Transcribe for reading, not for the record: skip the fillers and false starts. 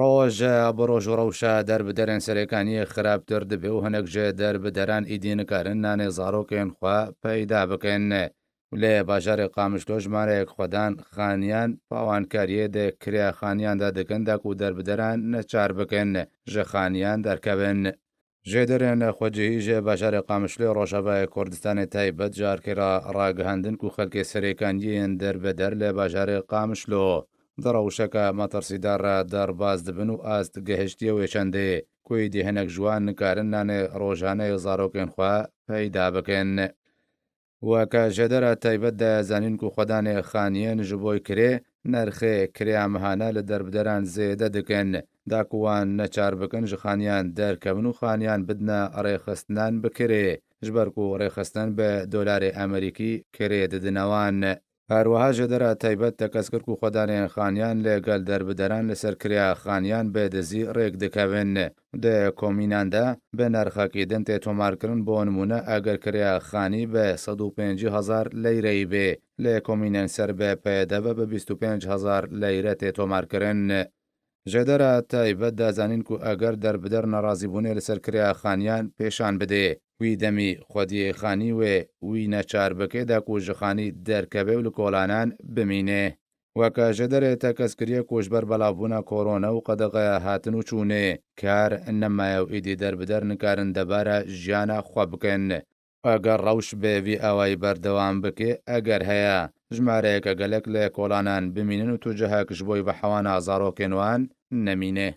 ڕۆژە بڕۆژ و ڕەوشە دەربدەرێن سەرەکانی خراپتر دەبێ و هەنێکژێ دەربدەران ئیدینەکارن نانێ زارۆکێن خوا پەیدا بکەن لێ باژارێ قامشلۆ ژمارەیەک خۆدان خانیان پاوانکاریە دێ کریا خانیاندا دەکەنداک و دەربدەران نەچار بکەن ژە خانیان دەرکەبن. ژێدەرێن خۆجیهی ژێ باژارێ قامشلێ ڕۆژەبای کوردستانی تایبەت جارکێرا ڕاگەهاندن و خەلکێ سەرەکانیەن دەربەدەر لێ باژارێ قامشلۆ دڕەوشەکە مەتەرسیدارە دەرباز دەبن و ئاست گەهشتیە وێ چەندێ کوی دی هەنێک جوان نکارن نانێ ڕۆژانەی زارۆکێن خوا پەیدا بکەن. وەکە ژێدەرە تایبەت دەزانین و خۆدانێ خانیەن ji بۆی کرێ نرخێ کریامەهانە لە دەربدەران زێدە دەکەن داکووان نەچار بکەن ji خانیان دەرکەون و خانیان بدنە ڕێخستنان بکرێ ji ber ku ڕێخستن بە دۆلارێ ئەمریکی کرێ ددنەوان. هەروەها ژێدەرە تایبەت تەکەسکرد و خۆدانێن خانیان لەگەل دەربدەران لەسەر کریا خانیان بێدەزی ڕێک دەکەون دە کۆمیناندا بە نرخەکی دن تێ تۆمارکردن بۆ نمونە ئەگەر کریا خانی بە 150,000 لەیرەی بێ لێ کۆمینەن سەر بە پێدەبە بە 25,000 لەیرە تێ تۆمارکردن. ژێدەرە تایبەت دەزانین و ئەگەر دەربدەر نەڕازیبوونێ لەسەر کریا خانیان پێشان بدێ وی دەمی خودیە خانی وێ وی نەچار بکێدا کوژەخانی دەرکەبێ و لە کۆلانان بمینێ. وەکە ژێدەرێ تەکەسکریە کوژبەر بەڵاوبوونا کۆرۆنە و قەدەغەیە هاتن و چوونێ کار نەمایە و ئیدی دەربدەر نکارن دەبارە ژیانە خوا بکەن ئەگەر ڕەوش بێوی ئەوای بەردەوام بکێ ئەگەر هەیە ژمارەیەکە گەلک لە کۆلانان بمینن و توجەهاکش بۆی بە حەوانە زارۆکێنوان نەمینێ.